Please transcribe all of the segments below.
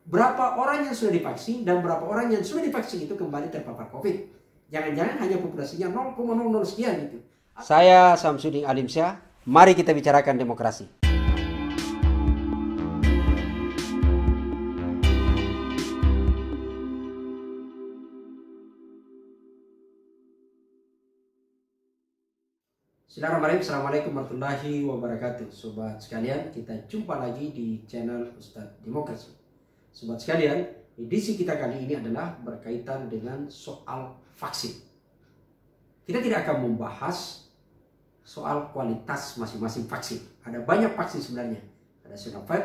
berapa orang yang sudah divaksin dan berapa orang yang sudah divaksin itu kembali terpapar COVID. Jangan-jangan hanya populasinya 0,00 sekian gitu. Saya Samsudin Alimsyah, mari kita bicarakan demokrasi. Assalamualaikum warahmatullahi wabarakatuh. Sobat sekalian, kita jumpa lagi di channel Ustadz Demokrasi. Sobat sekalian, edisi kita kali ini adalah berkaitan dengan soal vaksin. Kita tidak akan membahas soal kualitas masing-masing vaksin. Ada banyak vaksin sebenarnya. Ada Sinovac,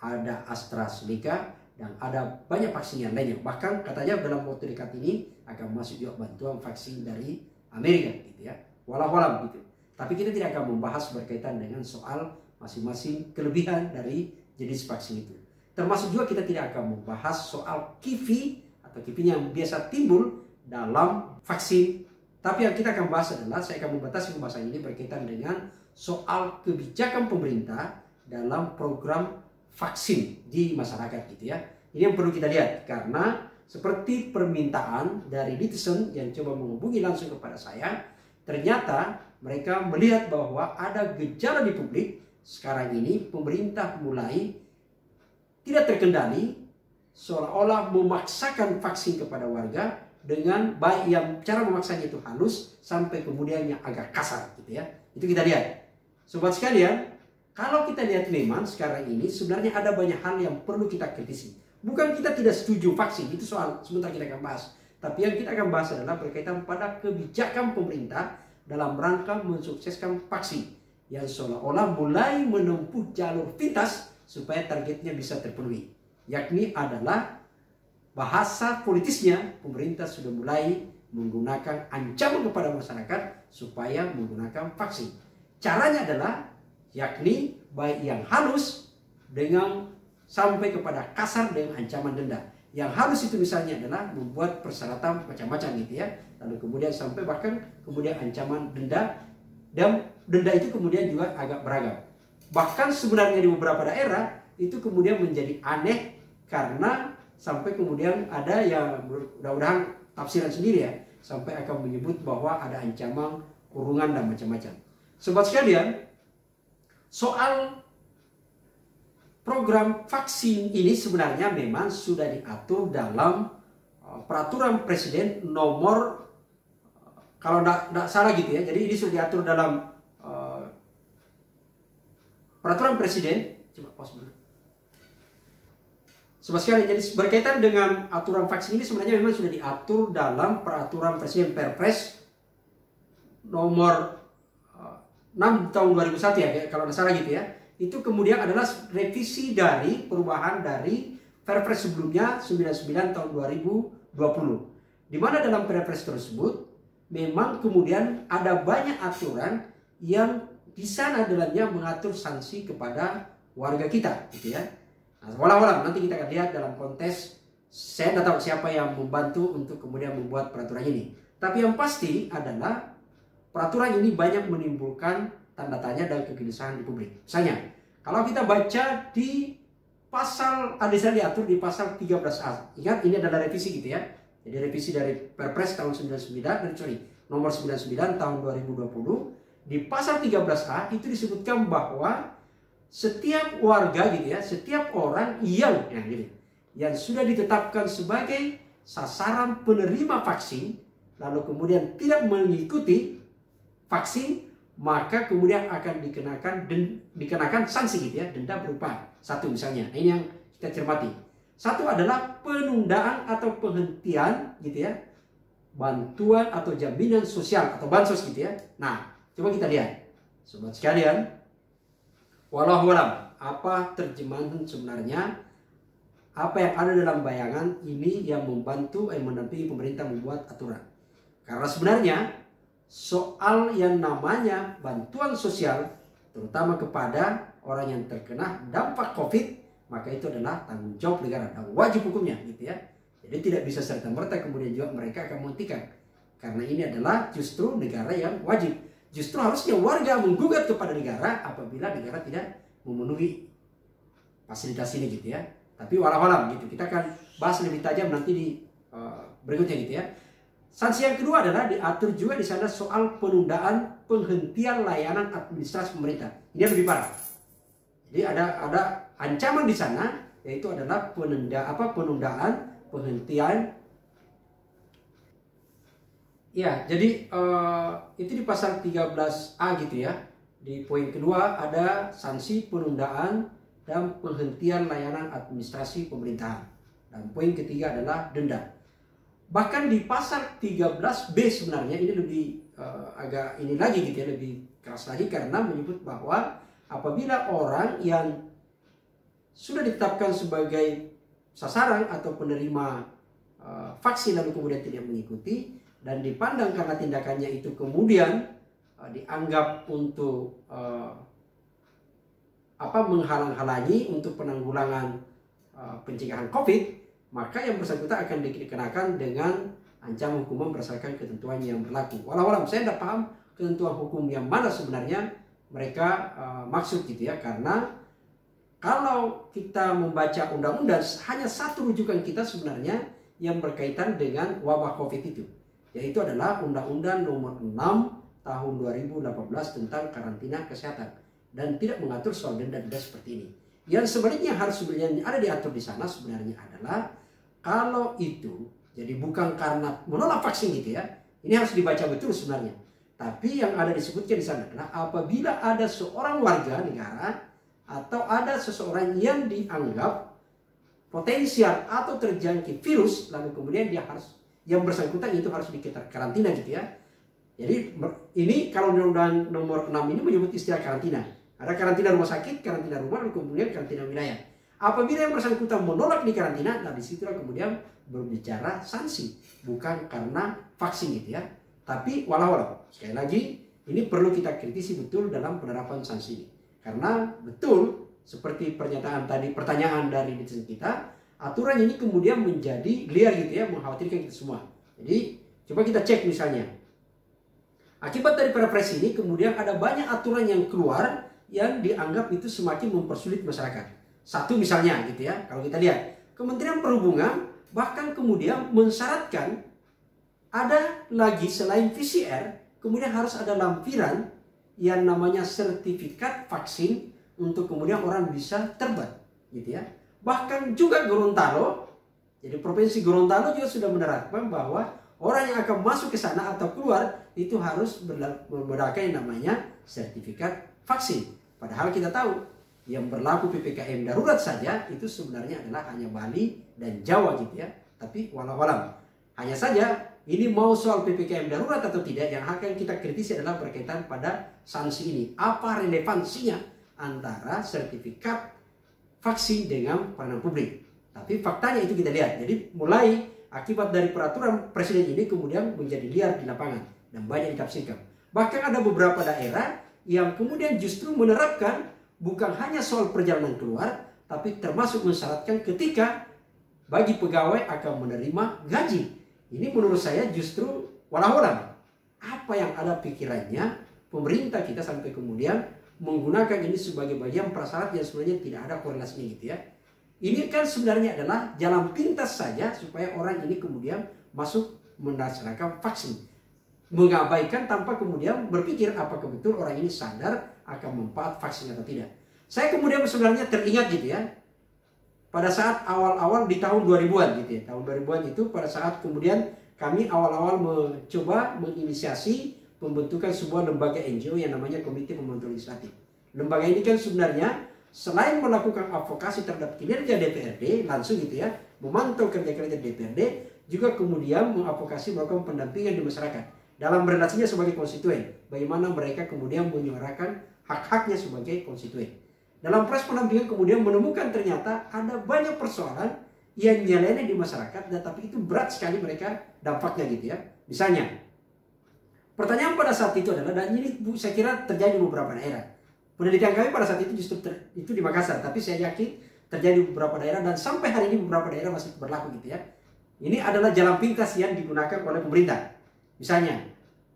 ada AstraZeneca, dan ada banyak vaksin yang lainnya. Bahkan katanya dalam waktu dekat ini akan masuk juga bantuan vaksin dari Amerika gitu ya. Walau gitu. Tapi kita tidak akan membahas berkaitan dengan soal masing-masing kelebihan dari jenis vaksin itu. Termasuk juga kita tidak akan membahas soal kipi atau kipinya yang biasa timbul dalam vaksin. Tapi yang kita akan bahas adalah, saya akan membatasi pembahasan ini berkaitan dengan soal kebijakan pemerintah dalam program vaksin di masyarakat gitu ya. Ini yang perlu kita lihat, karena seperti permintaan dari netizen yang coba menghubungi langsung kepada saya, ternyata mereka melihat bahwa ada gejala di publik sekarang ini pemerintah mulai tidak terkendali, seolah-olah memaksakan vaksin kepada warga dengan baik yang cara memaksanya itu halus sampai kemudian yang agak kasar gitu ya. Itu kita lihat. Sobat sekalian, kalau kita lihat memang sekarang ini sebenarnya ada banyak hal yang perlu kita kritisi. Bukan kita tidak setuju vaksin, itu soal sebentar kita akan bahas. Tapi yang kita akan bahas adalah berkaitan pada kebijakan pemerintah dalam rangka mensukseskan vaksin yang seolah-olah mulai menempuh jalur pintas supaya targetnya bisa terpenuhi. Yakni adalah bahasa politisnya, pemerintah sudah mulai menggunakan ancaman kepada masyarakat supaya menggunakan vaksin. Caranya adalah yakni baik yang halus dengan sampai kepada kasar dengan ancaman denda. Yang halus itu misalnya adalah membuat persyaratan macam-macam gitu ya. Lalu kemudian sampai bahkan kemudian ancaman denda, dan denda itu kemudian juga agak beragam. Bahkan sebenarnya di beberapa daerah itu kemudian menjadi aneh karena sampai kemudian ada yang mudah-mudahan tafsiran sendiri ya, sampai akan menyebut bahwa ada ancaman kurungan dan macam-macam. Sobat sekalian, soal program vaksin ini sebenarnya memang sudah diatur dalam peraturan presiden nomor, kalau tidak salah gitu ya, jadi ini sudah diatur dalam peraturan presiden. Coba pause dulu. Sobat sekalian, jadi berkaitan dengan aturan vaksin ini sebenarnya memang sudah diatur dalam peraturan presiden Perpres nomor 6 tahun 2001 ya, kalau tidak salah gitu ya. Itu kemudian adalah revisi dari perubahan dari Perpres sebelumnya 99 tahun 2020. Di mana dalam Perpres tersebut memang kemudian ada banyak aturan yang di sana dalamnya mengatur sanksi kepada warga kita gitu ya. Nah, walau nanti kita akan lihat dalam konteks, saya tidak tahu siapa yang membantu untuk kemudian membuat peraturan ini. Tapi yang pasti adalah peraturan ini banyak menimbulkan tanda tanya dan kegelisahan di publik. Misalnya, kalau kita baca di pasal, ada diatur di pasal 13A. Ingat, ini adalah revisi gitu ya. Jadi revisi dari Perpres tahun 99, nomor 99 tahun 2020. Di pasal 13A itu disebutkan bahwa setiap warga gitu ya, setiap orang yang sudah ditetapkan sebagai sasaran penerima vaksin, lalu kemudian tidak mengikuti vaksin, maka kemudian akan dikenakan sanksi gitu ya, denda berupa satu misalnya. Ini yang kita cermati. Satu adalah penundaan atau penghentian gitu ya, bantuan atau jaminan sosial atau bansos gitu ya. Nah, coba kita lihat, sobat sekalian, walau apa terjemahan sebenarnya, apa yang ada dalam bayangan ini yang membantu mendampingi pemerintah membuat aturan. Karena sebenarnya soal yang namanya bantuan sosial, terutama kepada orang yang terkena dampak COVID, maka itu adalah tanggung jawab negara dan wajib hukumnya gitu ya. Jadi tidak bisa serta-merta kemudian juga mereka akan menghentikan. Karena ini adalah justru negara yang wajib. Justru harusnya warga menggugat kepada negara apabila negara tidak memenuhi fasilitas ini gitu ya. Tapi walau gitu, kita akan bahas lebih tajam nanti di berikutnya gitu ya. Sanksi yang kedua adalah diatur juga di sana soal penundaan penghentian layanan administrasi pemerintah. Ini lebih parah. Jadi ada ancaman di sana, yaitu adalah penundaan penghentian. Ya, jadi itu di pasal 13A gitu ya. Di poin kedua ada sanksi penundaan dan penghentian layanan administrasi pemerintahan. Dan poin ketiga adalah denda. Bahkan di pasal 13B sebenarnya ini lebih agak ini lagi gitu ya, lebih keras lagi karena menyebut bahwa apabila orang yang sudah ditetapkan sebagai sasaran atau penerima vaksin lalu kemudian tidak mengikuti dan dipandang karena tindakannya itu kemudian dianggap untuk menghalang-halangi untuk penanggulangan pencegahan COVID, maka yang bersangkutan akan dikenakan dengan ancaman hukuman berdasarkan ketentuan yang berlaku. Walau saya tidak paham ketentuan hukum yang mana sebenarnya mereka maksud gitu ya, karena kalau kita membaca undang-undang hanya satu rujukan kita sebenarnya yang berkaitan dengan wabah COVID itu, yaitu adalah Undang-Undang Nomor 6 Tahun 2018 tentang karantina kesehatan dan tidak mengatur soal denda-denda seperti ini. Yang sebaliknya harus sebenarnya ada diatur di sana sebenarnya adalah kalau itu jadi bukan karena menolak vaksin gitu ya. Ini harus dibaca betul sebenarnya. Tapi yang ada disebutkan di sana adalah apabila ada seorang warga negara atau ada seseorang yang dianggap potensial atau terjangkit virus, lalu kemudian dia harus, yang bersangkutan itu harus dikarantina gitu ya. Jadi ini kalau Undang-Undang Nomor 6 ini menyebut istilah karantina. Ada karantina rumah sakit, karantina rumah, lalu kemudian karantina wilayah. Apabila yang bersangkutan menolak di karantina, nah disitulah kemudian berbicara sanksi, bukan karena vaksin gitu ya. Tapi walau sekali lagi ini perlu kita kritisi betul dalam penerapan sanksi ini, karena betul seperti pernyataan tadi, pertanyaan dari netizen kita, aturan ini kemudian menjadi liar gitu ya, mengkhawatirkan kita semua. Jadi coba kita cek misalnya, akibat dari Perpres ini kemudian ada banyak aturan yang keluar yang dianggap itu semakin mempersulit masyarakat. Satu misalnya gitu ya, kalau kita lihat Kementerian Perhubungan bahkan kemudian mensyaratkan ada lagi selain PCR, kemudian harus ada lampiran yang namanya sertifikat vaksin untuk kemudian orang bisa terbang gitu ya. Bahkan juga Gorontalo, jadi Provinsi Gorontalo juga sudah menerapkan bahwa orang yang akan masuk ke sana atau keluar itu harus berlaku yang namanya sertifikat vaksin. Padahal kita tahu yang berlaku PPKM darurat saja itu sebenarnya adalah hanya Bali dan Jawa gitu ya. Tapi walau hanya saja ini mau soal PPKM darurat atau tidak, yang akan kita kritisi adalah berkaitan pada sanksi ini. Apa relevansinya antara sertifikat vaksin dengan pelayanan publik? Tapi faktanya itu kita lihat. Jadi mulai akibat dari peraturan presiden ini kemudian menjadi liar di lapangan dan banyak ditafsirkan. Bahkan ada beberapa daerah yang kemudian justru menerapkan bukan hanya soal perjalanan keluar, tapi termasuk mensyaratkan ketika bagi pegawai akan menerima gaji. Ini menurut saya justru walau apa yang ada pikirannya pemerintah kita sampai kemudian menggunakan ini sebagai bagian prasyarat yang sebenarnya tidak ada korelasinya gitu ya. Ini kan sebenarnya adalah jalan pintas saja supaya orang ini kemudian masuk melaksanakan vaksin. Mengabaikan tanpa kemudian berpikir apakah betul orang ini sadar akan manfaat vaksin atau tidak. Saya kemudian sebenarnya teringat gitu ya, pada saat awal-awal di tahun 2000-an gitu ya. Tahun 2000-an itu pada saat kemudian kami awal-awal mencoba menginisiasi pembentukan sebuah lembaga NGO yang namanya Komite Pembentuk Legislatif. Lembaga ini kan sebenarnya selain melakukan advokasi terhadap kinerja DPRD langsung gitu ya, memantau kerja-kerja DPRD, juga kemudian mengadvokasi melakukan pendampingan di masyarakat dalam relasinya sebagai konstituen, bagaimana mereka kemudian menyuarakan hak-haknya sebagai konstituen. Dalam proses pendampingan kemudian menemukan ternyata ada banyak persoalan yang nyeleneh di masyarakat, dan tapi itu berat sekali mereka dampaknya gitu ya. Misalnya, pertanyaan pada saat itu adalah, dan ini saya kira terjadi di beberapa daerah. Penelitian kami pada saat itu justru itu di Makassar, tapi saya yakin terjadi di beberapa daerah dan sampai hari ini beberapa daerah masih berlaku gitu ya. Ini adalah jalan pintas yang digunakan oleh pemerintah. Misalnya,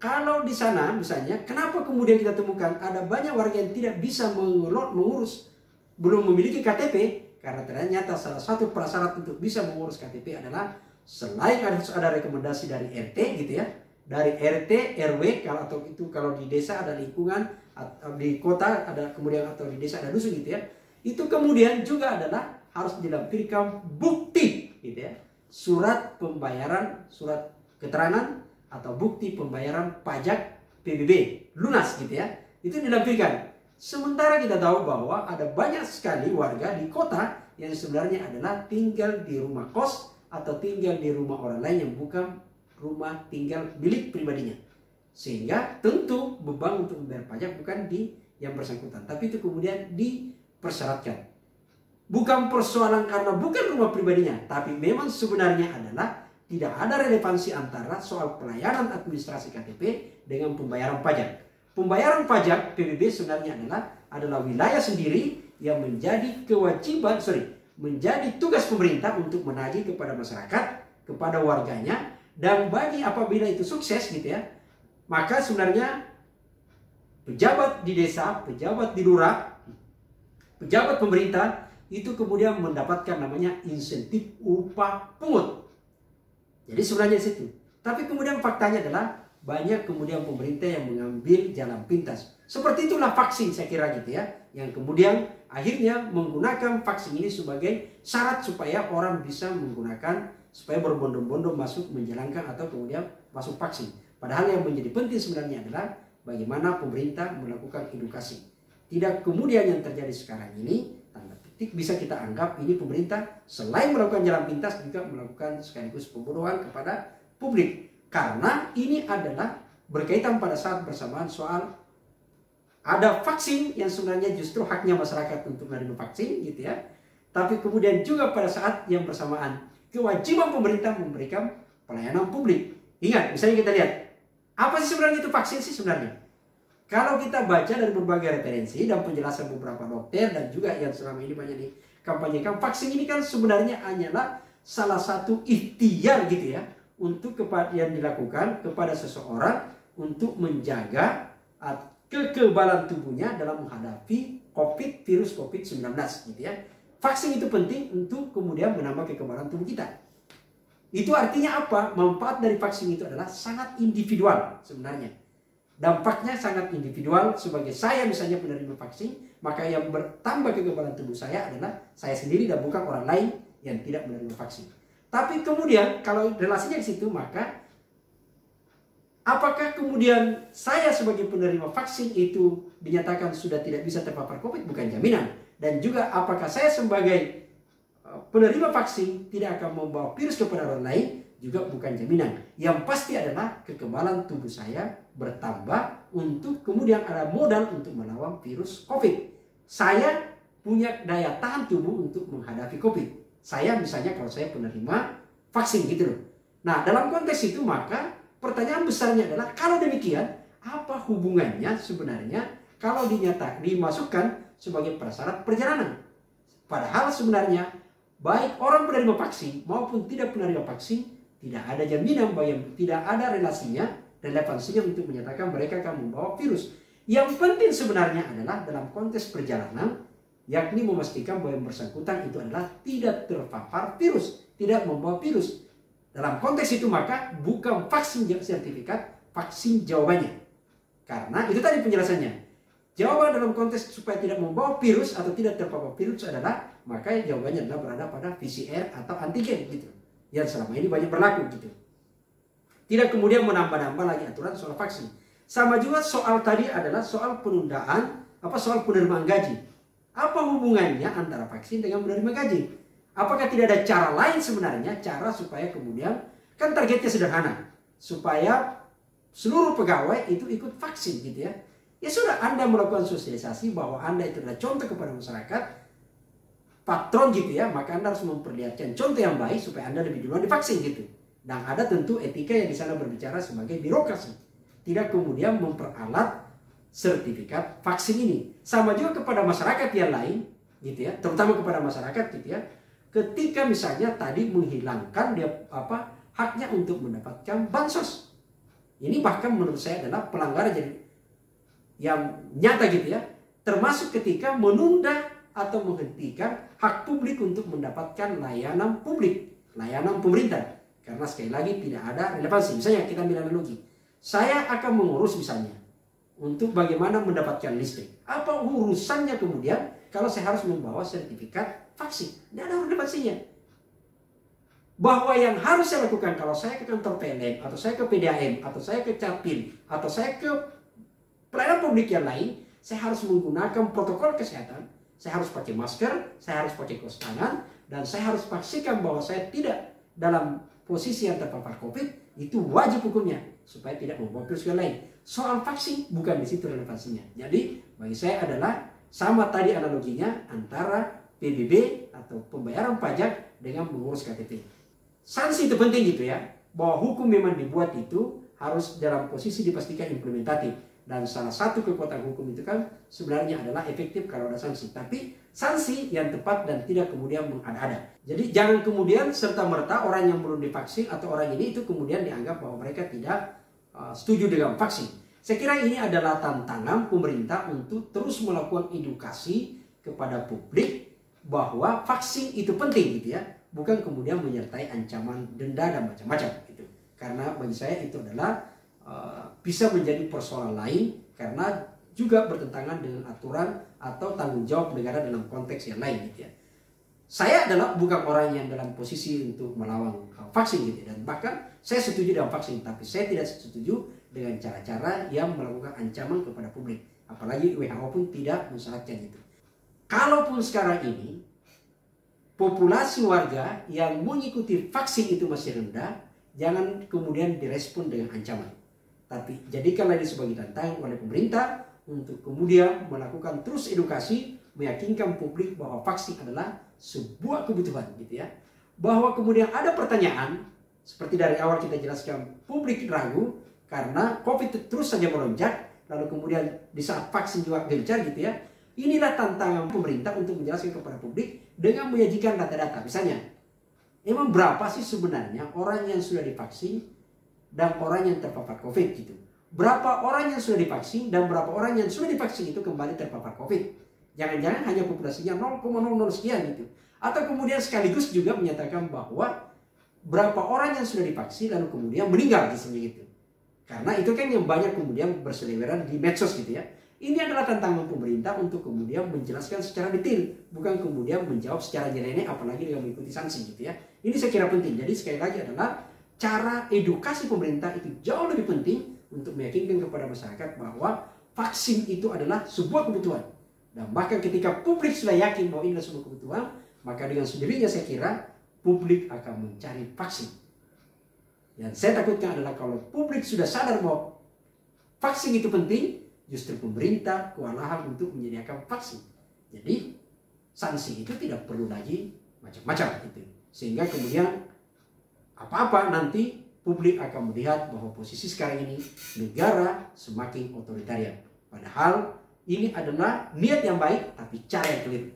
kalau di sana misalnya, kenapa kemudian kita temukan ada banyak warga yang tidak bisa mengurus, belum memiliki KTP, Karena ternyata salah satu prasyarat untuk bisa mengurus KTP adalah selain harus ada rekomendasi dari RT gitu ya, dari RT, RW kalau di desa ada lingkungan, di kota ada kemudian atau di desa ada dusun gitu ya. Itu kemudian juga adalah harus dilampirkan bukti gitu ya. Surat pembayaran, surat keterangan atau bukti pembayaran pajak PBB lunas gitu ya. Itu dilampirkan. Sementara kita tahu bahwa ada banyak sekali warga di kota yang sebenarnya adalah tinggal di rumah kos atau tinggal di rumah orang lain yang bukan rumah tinggal milik pribadinya. Sehingga tentu beban untuk membayar pajak bukan di yang bersangkutan, tapi itu kemudian dipersyaratkan. Bukan persoalan karena bukan rumah pribadinya, tapi memang sebenarnya adalah tidak ada relevansi antara soal pelayanan administrasi KTP dengan pembayaran pajak. Pembayaran pajak PBB sebenarnya adalah wilayah sendiri yang menjadi menjadi tugas pemerintah untuk menagih kepada masyarakat, kepada warganya, dan bagi apabila itu sukses gitu ya, maka sebenarnya pejabat di desa, pejabat di lurah, pejabat pemerintah itu kemudian mendapatkan namanya insentif upah pungut. Jadi sebenarnya di situ. Tapi kemudian faktanya adalah banyak kemudian pemerintah yang mengambil jalan pintas. Seperti itulah vaksin saya kira gitu ya. Yang kemudian akhirnya menggunakan vaksin ini sebagai syarat supaya orang bisa menggunakan, supaya berbondong-bondong masuk menjalankan atau kemudian masuk vaksin. Padahal yang menjadi penting sebenarnya adalah bagaimana pemerintah melakukan edukasi. Tidak kemudian yang terjadi sekarang ini, tanda petik bisa kita anggap ini pemerintah selain melakukan jalan pintas juga melakukan sekaligus pembodohan kepada publik. Karena ini adalah berkaitan pada saat bersamaan soal ada vaksin yang sebenarnya justru haknya masyarakat untuk menerima vaksin gitu ya. Tapi kemudian juga pada saat yang bersamaan kewajiban pemerintah memberikan pelayanan publik. Ingat, misalnya kita lihat, apa sih sebenarnya itu vaksin sih sebenarnya? Kalau kita baca dari berbagai referensi dan penjelasan beberapa dokter dan juga yang selama ini banyak dikampanyekan, vaksin ini kan sebenarnya hanyalah salah satu ikhtiar gitu ya, untuk yang dilakukan kepada seseorang untuk menjaga kekebalan tubuhnya dalam menghadapi virus COVID-19 gitu ya. Vaksin itu penting untuk kemudian menambah kekebalan tubuh kita. Itu artinya apa? Manfaat dari vaksin itu adalah sangat individual sebenarnya. Dampaknya sangat individual. Sebagai saya misalnya penerima vaksin, maka yang bertambah kekebalan tubuh saya adalah saya sendiri dan bukan orang lain yang tidak menerima vaksin. Tapi kemudian kalau relasinya di situ, maka apakah kemudian saya sebagai penerima vaksin itu dinyatakan sudah tidak bisa terpapar COVID? Bukan jaminan. Dan juga apakah saya sebagai penerima vaksin tidak akan membawa virus kepada orang lain? Juga bukan jaminan. Yang pasti adalah kekebalan tubuh saya bertambah untuk kemudian ada modal untuk melawan virus COVID. Saya punya daya tahan tubuh untuk menghadapi COVID. Saya misalnya kalau saya penerima vaksin gitu loh. Nah dalam konteks itu maka pertanyaan besarnya adalah kalau demikian apa hubungannya sebenarnya kalau dimasukkan sebagai prasyarat perjalanan. Padahal sebenarnya baik orang penerima vaksin maupun tidak penerima vaksin tidak ada jaminan bahwa tidak ada relevansinya untuk menyatakan mereka akan membawa virus. Yang penting sebenarnya adalah dalam konteks perjalanan, yakni memastikan bahwa yang bersangkutan itu adalah tidak terpapar virus, tidak membawa virus. Dalam konteks itu maka bukan vaksin sertifikat, vaksin jawabannya. Karena itu tadi penjelasannya. Jawaban dalam konteks supaya tidak membawa virus atau tidak terpapar virus adalah, maka jawabannya adalah berada pada PCR atau antigen gitu. Yang selama ini banyak berlaku gitu. Tidak kemudian menambah-nambah lagi aturan soal vaksin. Sama juga soal tadi adalah soal penundaan, soal penerimaan gaji. Apa hubungannya antara vaksin dengan menerima gaji? Apakah tidak ada cara lain sebenarnya, cara supaya kemudian, kan targetnya sederhana, supaya seluruh pegawai itu ikut vaksin gitu ya. Ya sudah, Anda melakukan sosialisasi bahwa Anda itu adalah contoh kepada masyarakat, patron gitu ya, maka Anda harus memperlihatkan contoh yang baik supaya Anda lebih duluan divaksin gitu. Dan ada tentu etika yang di sana berbicara sebagai birokrasi. Tidak kemudian memperalat sertifikat vaksin ini. Sama juga kepada masyarakat yang lain gitu ya, terutama kepada masyarakat gitu ya. Ketika misalnya tadi menghilangkan haknya untuk mendapatkan bansos. Ini bahkan menurut saya adalah pelanggaran jadi yang nyata gitu ya. Termasuk ketika menunda atau menghentikan hak publik untuk mendapatkan layanan publik, layanan pemerintah. Karena sekali lagi tidak ada relevansi. Misalnya kita ambil analogi, saya akan mengurus misalnya untuk bagaimana mendapatkan listrik. Apa urusannya kemudian kalau saya harus membawa sertifikat vaksin? Tidak ada relevansinya. Bahwa yang harus saya lakukan kalau saya ke kantor PLN, atau saya ke PDAM, atau saya ke Capil, atau saya ke pelayanan publik yang lain, saya harus menggunakan protokol kesehatan. Saya harus pakai masker, saya harus pakai kaos tangan, dan saya harus pastikan bahwa saya tidak dalam posisi yang terpapar COVID. Itu wajib hukumnya supaya tidak membawa virus yang lain. Soal vaksin bukan di situ relevansinya. Jadi bagi saya adalah sama tadi analoginya antara PBB atau pembayaran pajak dengan mengurus KTP. Sanksi itu penting gitu ya, bahwa hukum memang dibuat itu harus dalam posisi dipastikan implementatif. Dan salah satu kekuatan hukum itu kan sebenarnya adalah efektif kalau ada sanksi. Tapi sanksi yang tepat dan tidak kemudian mengada-ada. Jadi jangan kemudian serta-merta orang yang belum divaksin atau orang ini itu kemudian dianggap bahwa mereka tidak setuju dengan vaksin. Saya kira ini adalah tantangan pemerintah untuk terus melakukan edukasi kepada publik bahwa vaksin itu penting gitu ya. Bukan kemudian menyertai ancaman denda dan macam-macam gitu. Karena bagi saya itu adalah bisa menjadi persoalan lain karena juga bertentangan dengan aturan atau tanggung jawab negara dalam konteks yang lain gitu ya. Saya adalah bukan orang yang dalam posisi untuk melawan vaksin gitu ya. Dan bahkan saya setuju dengan vaksin, tapi saya tidak setuju dengan cara-cara yang melakukan ancaman kepada publik. Apalagi WHO pun tidak mensyaratkan itu. Kalaupun sekarang ini populasi warga yang mengikuti vaksin itu masih rendah, jangan kemudian direspon dengan ancaman. Tapi jadikanlah ini sebagai tantangan oleh pemerintah untuk kemudian melakukan terus edukasi, meyakinkan publik bahwa vaksin adalah sebuah kebutuhan gitu ya. Bahwa kemudian ada pertanyaan, seperti dari awal kita jelaskan, publik ragu karena COVID terus saja melonjak, lalu kemudian di saat vaksin juga gencar gitu ya. Inilah tantangan pemerintah untuk menjelaskan kepada publik dengan menyajikan data-data. Misalnya, emang berapa sih sebenarnya orang yang sudah divaksin dan orang yang terpapar COVID gitu? Berapa orang yang sudah divaksin dan berapa orang yang sudah divaksin itu kembali terpapar COVID? Jangan-jangan hanya populasinya 0,00 sekian gitu. Atau kemudian sekaligus juga menyatakan bahwa berapa orang yang sudah divaksin lalu kemudian meninggal gitu. Karena itu kan yang banyak kemudian berseliweran di medsos gitu ya. Ini adalah tantangan pemerintah untuk kemudian menjelaskan secara detail, bukan kemudian menjawab secara nyeleneh apalagi dengan mengikuti sanksi gitu ya. Ini saya kira penting. Jadi sekali lagi adalah cara edukasi pemerintah itu jauh lebih penting untuk meyakinkan kepada masyarakat bahwa vaksin itu adalah sebuah kebutuhan. Dan bahkan ketika publik sudah yakin bahwa ini adalah sebuah kebutuhan, maka dengan sendirinya saya kira publik akan mencari vaksin. Dan saya takutkan adalah kalau publik sudah sadar bahwa vaksin itu penting, justru pemerintah kewalahan untuk menyediakan vaksin. Jadi sanksi itu tidak perlu lagi macam-macam gitu. Sehingga kemudian apa-apa nanti publik akan melihat bahwa posisi sekarang ini negara semakin otoritarian. Padahal ini adalah niat yang baik tapi cara yang keliru.